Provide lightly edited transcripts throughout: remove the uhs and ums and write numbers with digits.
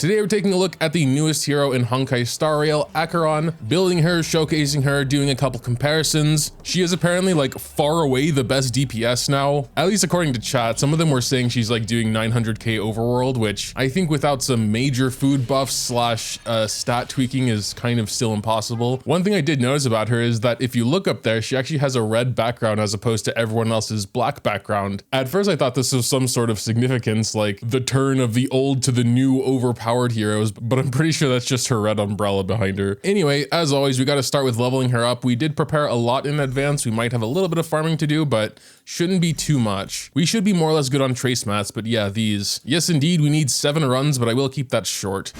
Today we're taking a look at the newest hero in Honkai Star Rail, Acheron, building her, showcasing her, doing a couple comparisons. She is apparently like far away the best DPS now, at least according to chat. Some of them were saying she's like doing 900k overworld, which I think without some major food buffs slash stat tweaking is kind of still impossible. One thing I did notice about her is that if you look up there, she actually has a red background as opposed to everyone else's black background. At first I thought this was some sort of significance, like the turn of the old to the new overpowered heroes, but I'm pretty sure that's just her red umbrella behind her. Anyway, as always, we got to start with leveling her up. We did prepare a lot in advance. We might have a little bit of farming to do, but shouldn't be too much. We should be more or less good on trace mats, but yeah, these. Yes, indeed, we need 7 runs, but I will keep that short.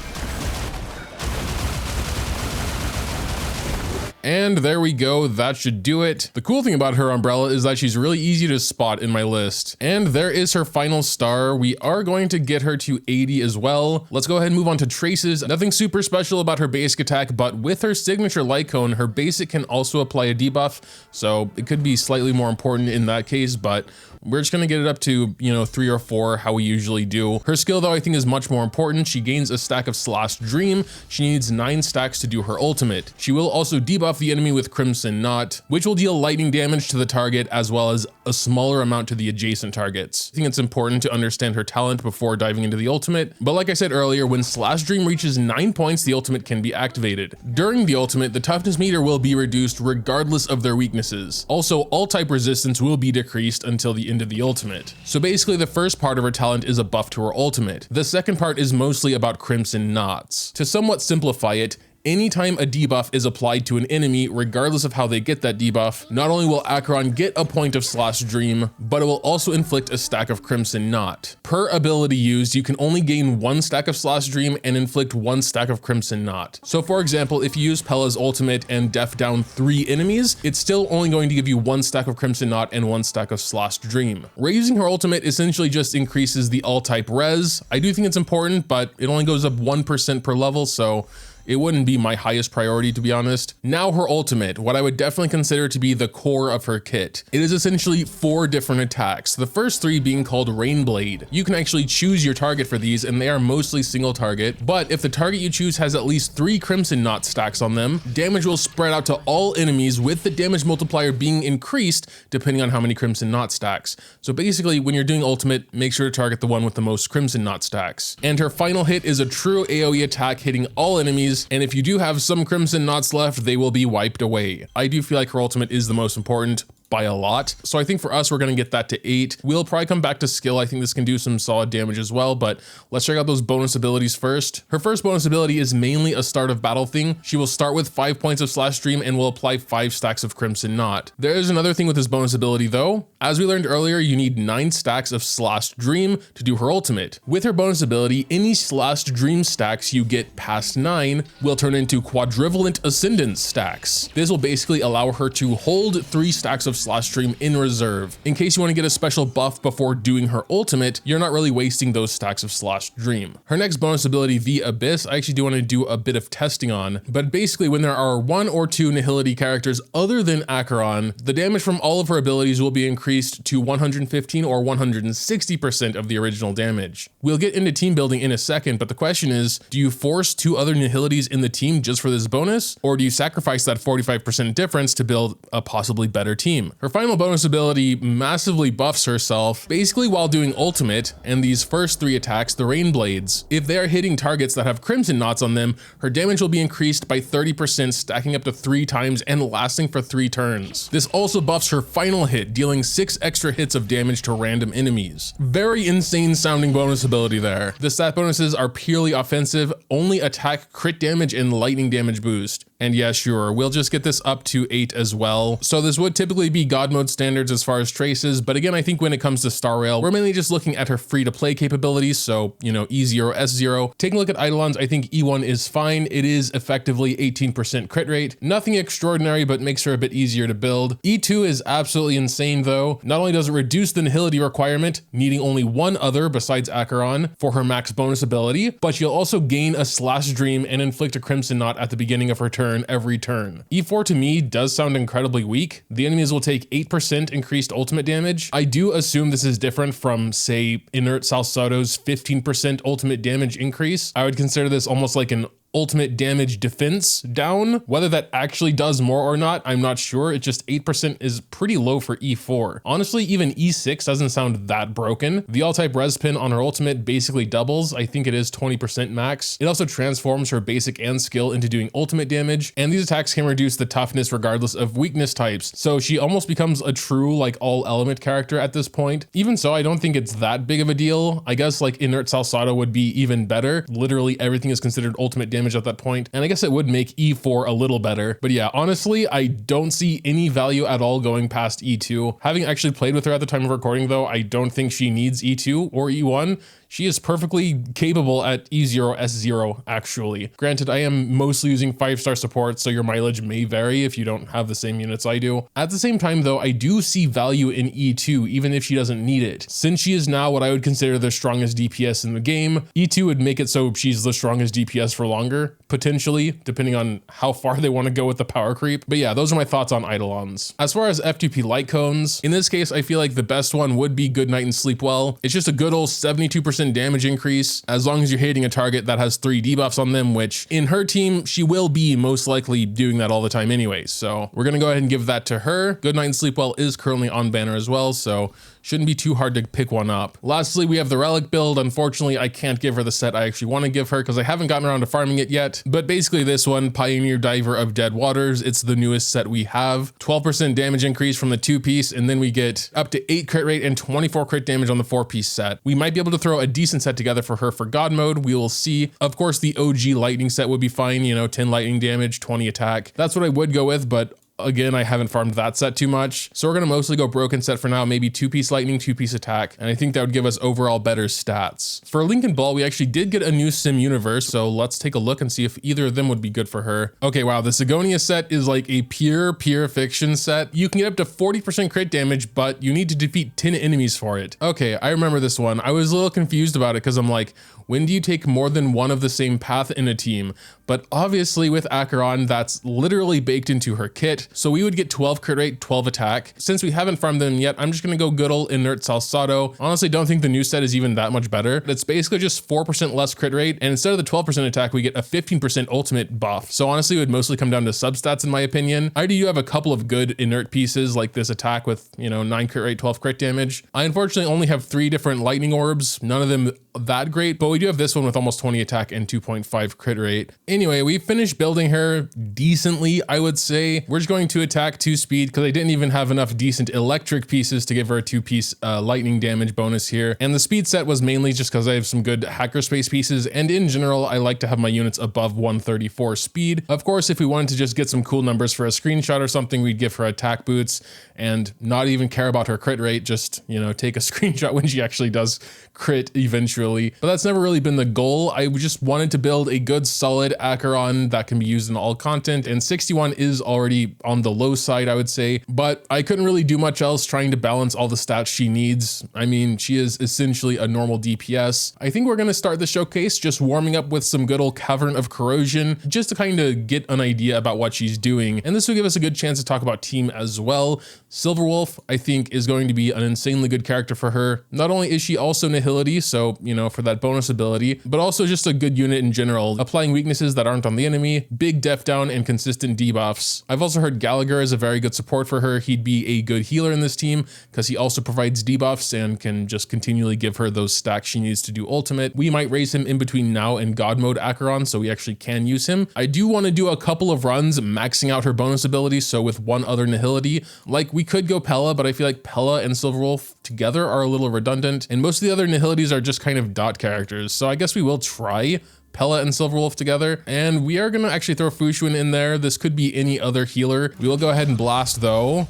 And there we go, that should do it. The cool thing about her umbrella is that she's really easy to spot in my list. And there is her final star. We are going to get her to 80 as well. Let's go ahead and move on to traces. Nothing super special about her basic attack, but with her signature light cone, her basic can also apply a debuff. So it could be slightly more important in that case, but we're just gonna get it up to, 3 or 4, how we usually do. Her skill though, I think is much more important. She gains a stack of Slash Dream. She needs 9 stacks to do her ultimate. She will also debuff the enemy with Crimson Knot, which will deal lightning damage to the target as well as a smaller amount to the adjacent targets. I think it's important to understand her talent before diving into the ultimate. But like I said earlier, when Slash Dream reaches 9 points, the ultimate can be activated. During the ultimate, the toughness meter will be reduced regardless of their weaknesses. Also, all type resistance will be decreased until the end of the ultimate. So basically the first part of her talent is a buff to her ultimate. The second part is mostly about Crimson Knots. To somewhat simplify it, anytime a debuff is applied to an enemy, regardless of how they get that debuff, not only will Acheron get a point of Slash Dream, but it will also inflict a stack of Crimson Knot. Per ability used, you can only gain 1 stack of Slash Dream and inflict 1 stack of Crimson Knot. So for example, if you use Pella's ultimate and def down 3 enemies, it's still only going to give you 1 stack of Crimson Knot and 1 stack of Slash Dream. Raising her ultimate essentially just increases the all-type res. I do think it's important, but it only goes up 1% per level, so it wouldn't be my highest priority, to be honest. Now her ultimate, what I would definitely consider to be the core of her kit. It is essentially 4 different attacks, the first 3 being called Rain Blade. You can actually choose your target for these, and they are mostly single target, but if the target you choose has at least 3 Crimson Knot stacks on them, damage will spread out to all enemies with the damage multiplier being increased depending on how many Crimson Knot stacks. So basically, when you're doing ultimate, make sure to target the one with the most Crimson Knot stacks. And her final hit is a true AoE attack hitting all enemies, and if you do have some Crimson Knots left, they will be wiped away. I do feel like her ultimate is the most important by a lot. So I think for us, we're gonna get that to 8. We'll probably come back to skill. I think this can do some solid damage as well, but let's check out those bonus abilities first. Her first bonus ability is mainly a start of battle thing. She will start with 5 points of Slash Dream and will apply 5 stacks of Crimson Knot. There is another thing with this bonus ability though. As we learned earlier, you need 9 stacks of Slash Dream to do her ultimate. With her bonus ability, any Slash Dream stacks you get past 9 will turn into Quadrivalent Ascendance stacks. This will basically allow her to hold 3 stacks of Slash Dream in reserve. In case you want to get a special buff before doing her ultimate, you're not really wasting those stacks of Slash Dream. Her next bonus ability, the Abyss, I actually do want to do a bit of testing on, but basically when there are 1 or 2 Nihility characters other than Acheron, the damage from all of her abilities will be increased to 115 or 160% of the original damage. We'll get into team building in a second, but the question is, do you force 2 other Nihilities in the team just for this bonus, or do you sacrifice that 45% difference to build a possibly better team? Her final bonus ability massively buffs herself, basically while doing ultimate, and these first 3 attacks, the Rain Blades. If they are hitting targets that have Crimson Knots on them, her damage will be increased by 30%, stacking up to 3 times and lasting for 3 turns. This also buffs her final hit, dealing 6 extra hits of damage to random enemies. Very insane sounding bonus ability there. The stat bonuses are purely offensive, only attack, crit damage, and lightning damage boost. And yeah, sure, we'll just get this up to 8 as well. So this would typically be God mode standards as far as traces, but again, I think when it comes to Star Rail, we're mainly just looking at her free to play capabilities, so, E0, S0. Taking a look at Eidolons, I think E1 is fine. It is effectively 18% crit rate. Nothing extraordinary, but makes her a bit easier to build. E2 is absolutely insane though. Shadow. Not only does it reduce the nihility requirement, needing only one other besides Acheron for her max bonus ability, but she'll also gain a Slash Dream and inflict a Crimson Knot at the beginning of her turn every turn. E4 to me does sound incredibly weak. The enemies will take 8% increased ultimate damage. I do assume this is different from, say, Inert Salsado's 15% ultimate damage increase. I would consider this almost like an ultimate damage defense down. Whether that actually does more or not, I'm not sure. It's just 8% is pretty low for E4. Honestly, even E6 doesn't sound that broken. The all-type res pin on her ultimate basically doubles. I think it is 20% max. It also transforms her basic and skill into doing ultimate damage, and these attacks can reduce the toughness regardless of weakness types. So she almost becomes a true like all element character at this point. Even so, I don't think it's that big of a deal. I guess like Inert Salsado would be even better. Literally everything is considered ultimate damage at that point, and I guess it would make E4 a little better. But yeah, honestly, I don't see any value at all going past E2. Having actually played with her at the time of recording though, I don't think she needs E2 or E1. She is perfectly capable at E0, S0, actually. Granted, I am mostly using 5-star support, so your mileage may vary if you don't have the same units I do. At the same time though, I do see value in E2, even if she doesn't need it. Since she is now what I would consider the strongest DPS in the game, E2 would make it so she's the strongest DPS for longer, potentially, depending on how far they want to go with the power creep. But yeah, those are my thoughts on Eidolons. As far as FTP light cones, in this case, I feel like the best one would be Good Night and Sleep Well. It's just a good old 72% damage increase, as long as you're hitting a target that has 3 debuffs on them, which in her team, she will be most likely doing that all the time anyway. So we're gonna go ahead and give that to her. Good Night and Sleep Well is currently on banner as well, so shouldn't be too hard to pick one up. Lastly, we have the Relic build. Unfortunately, I can't give her the set I actually want to give her because I haven't gotten around to farming it yet. But basically this one, Pioneer Diver of Dead Waters, it's the newest set we have. 12% damage increase from the 2-piece, and then we get up to 8 crit rate and 24 crit damage on the 4-piece set. We might be able to throw a decent set together for her for God mode. We will see. Of course, the OG lightning set would be fine, you know, 10 lightning damage, 20 attack. That's what I would go with, but again, I haven't farmed that set too much. So we're going to mostly go broken set for now, maybe 2-piece lightning, 2-piece attack. And I think that would give us overall better stats. For Lincoln Ball, we actually did get a new sim universe. So let's take a look and see if either of them would be good for her. Okay, wow. The Sigonia set is like a pure fiction set. You can get up to 40% crit damage, but you need to defeat 10 enemies for it. Okay, I remember this one. I was a little confused about it because I'm like, when do you take more than one of the same path in a team? But obviously with Acheron, that's literally baked into her kit. So we would get 12 crit rate, 12 attack. Since we haven't farmed them yet, I'm just gonna go good old Inert Salsado. Honestly, don't think the new set is even that much better. It's basically just 4% less crit rate. And instead of the 12% attack, we get a 15% ultimate buff. So honestly, it would mostly come down to substats in my opinion. I do have a couple of good inert pieces like this attack with, you know, 9 crit rate, 12 crit damage. I unfortunately only have 3 different lightning orbs. None of them that great, but we do have this one with almost 20 attack and 2.5 crit rate. Anyway, we finished building her decently, I would say. We're just going to attack 2 speed because I didn't even have enough decent electric pieces to give her a 2-piece lightning damage bonus here. And the speed set was mainly just because I have some good hackerspace pieces, and in general, I like to have my units above 134 speed. Of course, if we wanted to just get some cool numbers for a screenshot or something, we'd give her attack boots and not even care about her crit rate, just, you know, take a screenshot when she actually does crit eventually. But that's never really been the goal. I just wanted to build a good solid Acheron that can be used in all content, and 61 is already on the low side, I would say, but I couldn't really do much else trying to balance all the stats she needs. I mean, she is essentially a normal DPS. I think we're going to start the showcase just warming up with some good old Cavern of Corrosion, just to kind of get an idea about what she's doing, and this will give us a good chance to talk about team as well. Silverwolf, I think, is going to be an insanely good character for her. Not only is she also Nihility, so, you know, for that bonus ability, but also just a good unit in general, applying weaknesses that aren't on the enemy, big def down, and consistent debuffs. I've also heard Gallagher is a very good support for her. He'd be a good healer in this team because he also provides debuffs and can just continually give her those stacks she needs to do ultimate. We might raise him in between now and God mode Acheron, so we actually can use him. I do want to do a couple of runs maxing out her bonus ability, so with one other Nihility. Like, we could go Pella, but I feel like Pella and Silverwolf together are a little redundant, and most of the other Nihilities are just kind of dot characters, so I guess we will try Pella and Silverwolf together, and we are gonna actually throw Fushuan in there. This could be any other healer. We will go ahead and blast though.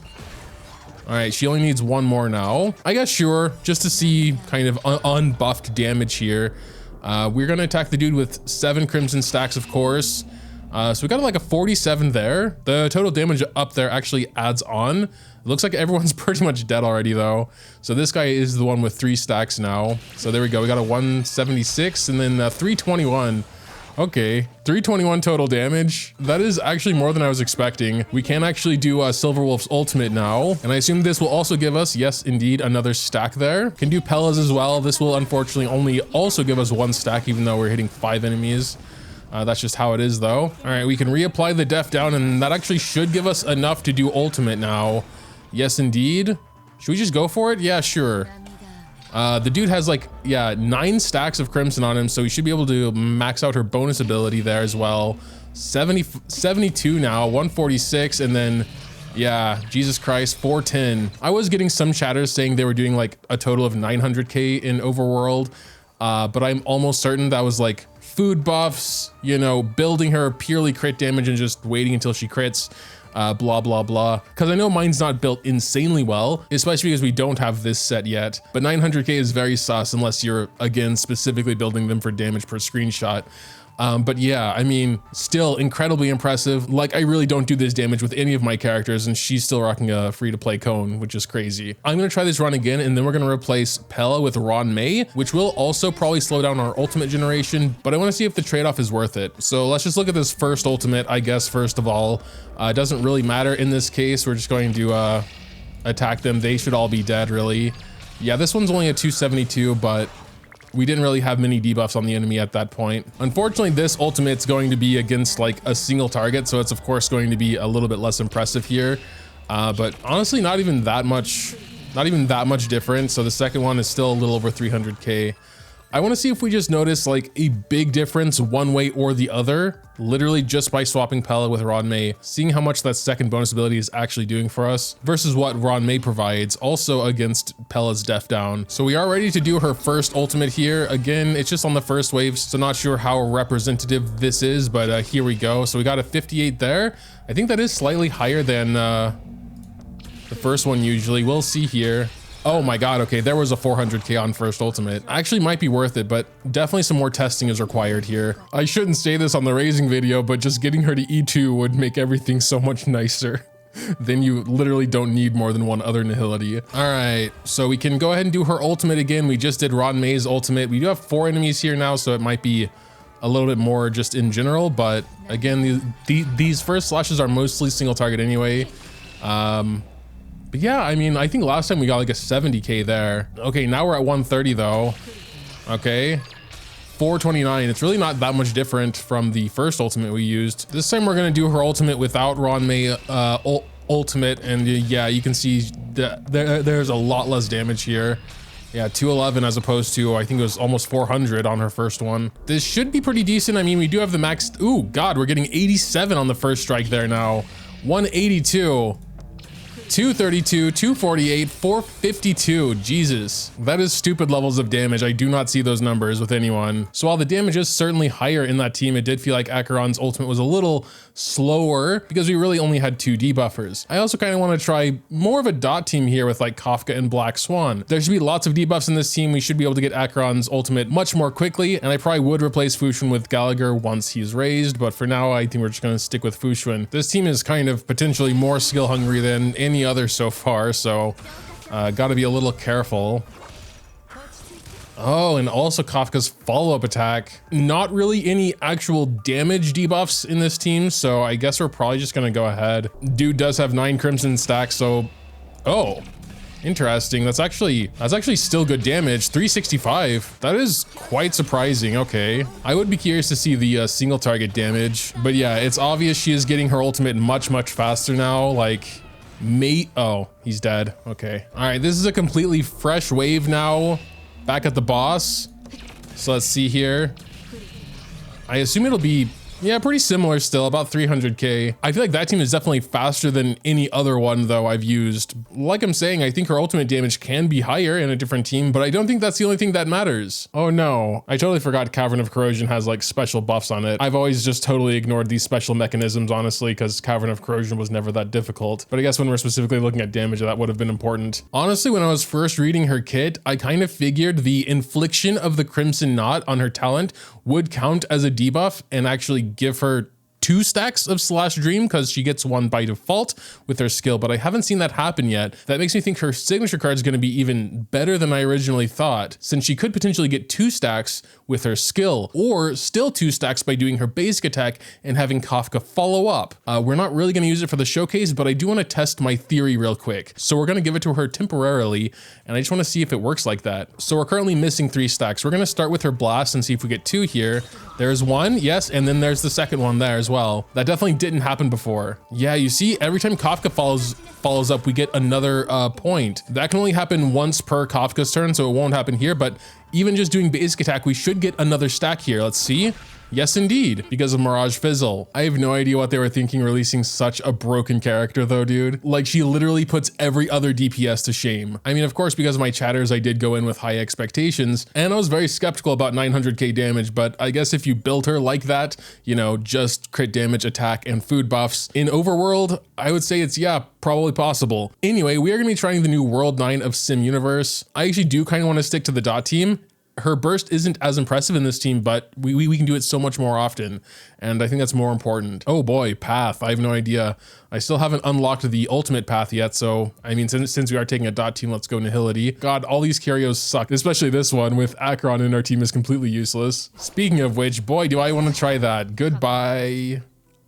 All right, she only needs one more now. I guess sure, just to see kind of unbuffed damage here. We're gonna attack the dude with 7 crimson stacks, of course. So we got like a 47 there. The total damage up there actually adds on. It looks like everyone's pretty much dead already though. So this guy is the one with 3 stacks now. So there we go. We got a 176 and then 321. Okay, 321 total damage. That is actually more than I was expecting. We can actually do Silverwolf's ultimate now. And I assume this will also give us, yes, indeed, another stack there. Can do Pella's as well. This will unfortunately only also give us 1 stack, even though we're hitting 5 enemies. That's just how it is though. All right, we can reapply the def down and that actually should give us enough to do ultimate now. Yes, indeed. Should we just go for it? Yeah, sure. The dude has like, yeah, 9 stacks of crimson on him, so we should be able to max out her bonus ability there as well. 72 now, 146, and then, yeah, Jesus Christ, 410. I was getting some chatters saying they were doing like a total of 900k in Overworld, but I'm almost certain that was like food buffs, you know, building her purely crit damage and just waiting until she crits. Blah, blah, blah. Because I know mine's not built insanely well, especially because we don't have this set yet. But 900k is very sus unless you're, again, specifically building them for damage per screenshot. But yeah, I mean, still incredibly impressive. Like, I really don't do this damage with any of my characters, and she's still rocking a free-to-play cone, which is crazy. I'm gonna try this run again, and then we're gonna replace Pella with Ron May, which will also probably slow down our ultimate generation, but I wanna see if the trade-off is worth it. So let's just look at this first ultimate, I guess, first of all. It doesn't really matter in this case. We're just going to attack them. They should all be dead, really. Yeah, this one's only a 272, but we didn't really have many debuffs on the enemy at that point. Unfortunately, this ultimate's going to be against like a single target, so it's of course going to be a little bit less impressive here. But honestly, not even that much different. So the second one is still a little over 300k. I want to see if we just notice like a big difference one way or the other, literally just by swapping Pella with Ron May, seeing how much that second bonus ability is actually doing for us versus what Ron May provides also against Pella's def down. So we are ready to do her first ultimate here. Again, it's just on the first wave, so not sure how representative this is, but here we go. So we got a 58 there. I think that is slightly higher than the first one usually. We'll see here. Oh my god, okay, there was a 400k on first ultimate. Actually might be worth it, but definitely some more testing is required here. I shouldn't say this on the raising video, but just getting her to E2 would make everything so much nicer. Then you literally don't need more than one other nihility. All right, so we can go ahead and do her ultimate again. We just did Ron May's ultimate. We do have 4 enemies here now, so it might be a little bit more just in general, but again, these first slashes are mostly single target anyway. But yeah, I mean, I think last time we got like a 70k there. Okay, now we're at 130 though. Okay, 429. It's really not that much different from the first ultimate we used. This time we're gonna do her ultimate without Ron May ultimate, and yeah, you can see that there's a lot less damage here. Yeah, 211 as opposed to, I think it was almost 400 on her first one. This should be pretty decent. I mean, we do have the max. Ooh, God, we're getting 87 on the first strike there now. 182. 232, 248, 452. Jesus, that is stupid levels of damage. I do not see those numbers with anyone. So while the damage is certainly higher in that team, it did feel like Acheron's ultimate was a little slower because we really only had 2 debuffers. I also kind of want to try more of a dot team here with like Kafka and Black Swan. There should be lots of debuffs in this team. We should be able to get Acheron's ultimate much more quickly, and I probably would replace Fushun with Gallagher once he's raised, but for now, I think we're just going to stick with Fushun. This team is kind of potentially more skill hungry than any other so far, so got to be a little careful. Oh, and also Kafka's follow-up attack. Not really any actual damage debuffs in this team, so I guess we're probably just gonna go ahead. Dude does have 9 crimson stacks, so oh, interesting. That's actually still good damage. 365. That is quite surprising. Okay, I would be curious to see the single target damage, but yeah, it's obvious she is getting her ultimate much faster now. Like, mate, oh, he's dead. Okay, all right, this is a completely fresh wave now. Back at the boss. So let's see here. I assume it'll be, yeah, pretty similar still, about 300k. I feel like that team is definitely faster than any other one though I've used. Like I'm saying, I think her ultimate damage can be higher in a different team, but I don't think that's the only thing that matters. Oh no, I totally forgot Cavern of Corrosion has like special buffs on it. I've always just totally ignored these special mechanisms, honestly, because Cavern of Corrosion was never that difficult. But I guess when we're specifically looking at damage, that would have been important. Honestly, when I was first reading her kit, I kind of figured the infliction of the Crimson Knot on her talent would count as a debuff and actually give her 2 stacks of Slash Dream because she gets 1 by default with her skill, but I haven't seen that happen yet. That makes me think her signature card is going to be even better than I originally thought, since she could potentially get 2 stacks with her skill, or still 2 stacks by doing her basic attack and having Kafka follow up. We're not really going to use it for the showcase, but I do want to test my theory real quick. So we're going to give it to her temporarily, and I just want to see if it works like that. So we're currently missing 3 stacks. We're going to start with her blast and see if we get 2 here. There's 1, yes, and then there's the second one there as well. That definitely didn't happen before. Yeah, you see, every time Kafka follows up, we get another point. That can only happen once per Kafka's turn, so it won't happen here, but even just doing basic attack, we should get another stack here. Let's see. Yes, indeed, because of Mirage Fizzle. I have no idea what they were thinking releasing such a broken character though, dude. Like, she literally puts every other DPS to shame. I mean, of course, because of my chatters, I did go in with high expectations, and I was very skeptical about 900k damage, but I guess if you build her like that, you know, just crit damage, attack, and food buffs in Overworld, I would say it's, yeah, probably possible. Anyway, we are gonna be trying the new World 9 of Sim Universe. I actually do kind of want to stick to the dot team. Her burst isn't as impressive in this team, but we can do it so much more often, and I think that's more important. Oh boy, path. I have no idea. I still haven't unlocked the ultimate path yet, so I mean, since we are taking a dot team, let's go Nihility. God, all these Kyrios suck, especially this one with Acheron in our team is completely useless. Speaking of which, boy, do I want to try that. Goodbye.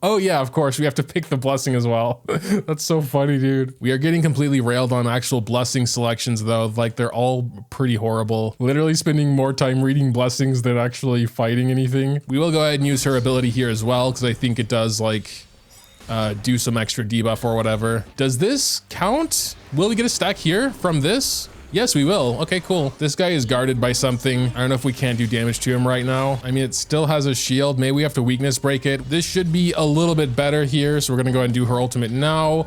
Oh yeah, of course, we have to pick the blessing as well. That's so funny, dude. We are getting completely railed on actual blessing selections though. Like, they're all pretty horrible. Literally spending more time reading blessings than actually fighting anything. We will go ahead and use her ability here as well, because I think it does like do some extra debuff or whatever. Does this count? Will we get a stack here from this? Yes, we will. Okay, cool. This guy is guarded by something. I don't know if we can't do damage to him right now. I mean, it still has a shield. Maybe we have to weakness break it. This should be a little bit better here. So we're gonna go ahead and do her ultimate now.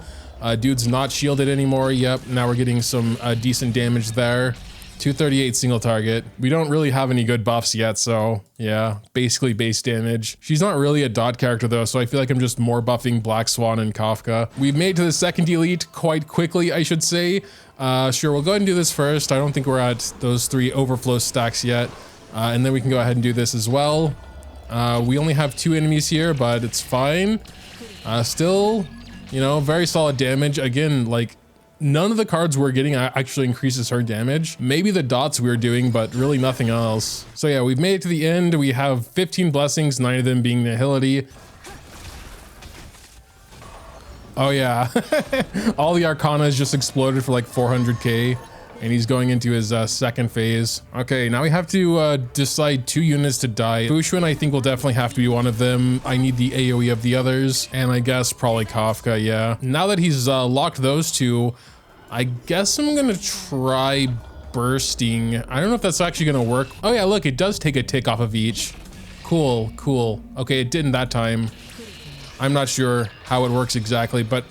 Dude's not shielded anymore. Yep, now we're getting some decent damage there. 238 single target. We don't really have any good buffs yet, so yeah, basically base damage. She's not really a dot character though, so I feel like I'm just more buffing Black Swan and Kafka. We've made to the second elite quite quickly, I should say. Sure, we'll go ahead and do this first. I don't think we're at those 3 overflow stacks yet. And then we can go ahead and do this as well. We only have 2 enemies here, but it's fine. Still, you know, very solid damage. Again, like, none of the cards we're getting actually increases her damage. Maybe the dots we're doing, but really nothing else. So yeah, we've made it to the end. We have 15 blessings, 9 of them being Nihility. Oh yeah, all the Arcanas just exploded for like 400k, and he's going into his second phase. Okay, now we have to decide 2 units to die. Fushuan, I think, will definitely have to be one of them. I need the AoE of the others, and I guess probably Kafka, yeah. Now that he's locked those 2, I guess I'm gonna try bursting. I don't know if that's actually gonna work. Oh yeah, look, it does take a tick off of each. Cool, cool. Okay, it didn't that time. I'm not sure how it works exactly, but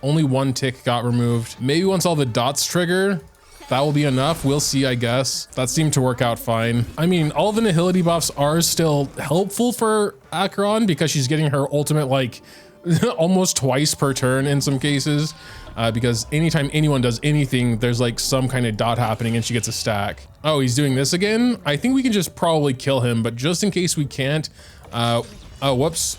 only 1 tick got removed. Maybe once all the dots trigger, that will be enough. We'll see, I guess. That seemed to work out fine. I mean, all the Nihility buffs are still helpful for Acheron because she's getting her ultimate like almost twice per turn in some cases. Because anytime anyone does anything, there's like some kind of dot happening and she gets a stack. Oh, he's doing this again? I think we can just probably kill him, but just in case we can't, oh, whoops.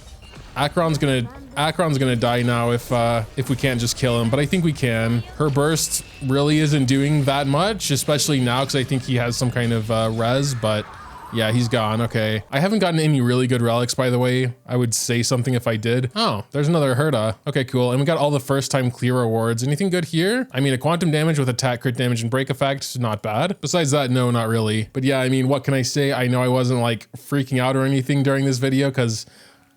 Acheron's gonna die now if we can't just kill him, but I think we can. Her burst really isn't doing that much, especially now because I think he has some kind of res, but yeah, he's gone. Okay. I haven't gotten any really good relics, by the way. I would say something if I did. Oh, there's another Herda. Okay, cool. And we got all the first time clear rewards. Anything good here? I mean, a quantum damage with attack, crit damage, and break effect, not bad. Besides that, no, not really. But yeah, I mean, what can I say? I know I wasn't like freaking out or anything during this video because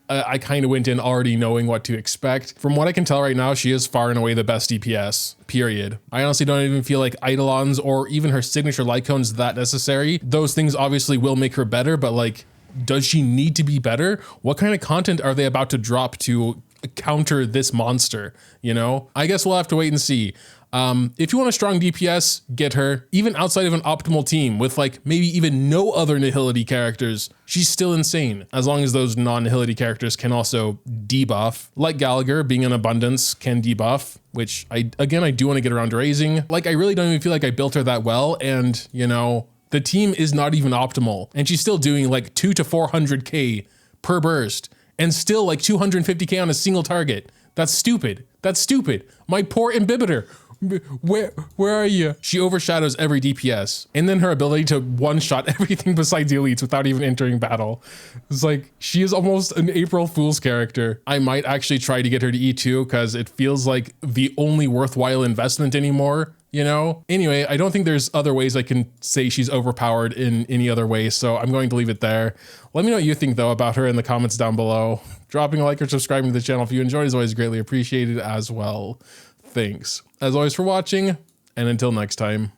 I kind of went in already knowing what to expect. From what I can tell right now, she is far and away the best DPS, period. I honestly don't even feel like Eidolons or even her signature light cones that necessary. Those things obviously will make her better, but like, does she need to be better? What kind of content are they about to drop to counter this monster, you know? I guess we'll have to wait and see. If you want a strong DPS, get her. Even outside of an optimal team with like maybe even no other Nihility characters, she's still insane. As long as those non-Nihility characters can also debuff. Like Gallagher being in abundance can debuff, which I do want to get around to raising. Like, I really don't even feel like I built her that well, and you know, the team is not even optimal, and she's still doing like 200 to 400k per burst. and still like 250k on a single target. That's stupid. That's stupid. My poor Imbibitor. Where are you? She overshadows every DPS. And then her ability to one-shot everything besides the elites without even entering battle. It's like, she is almost an April Fool's character. I might actually try to get her to E2 because it feels like the only worthwhile investment anymore, you know? Anyway, I don't think there's other ways I can say she's overpowered in any other way, so I'm going to leave it there. Let me know what you think, though, about her in the comments down below. Dropping a like or subscribing to the channel if you enjoyed is always greatly appreciated as well. Thanks, as always, for watching, and until next time.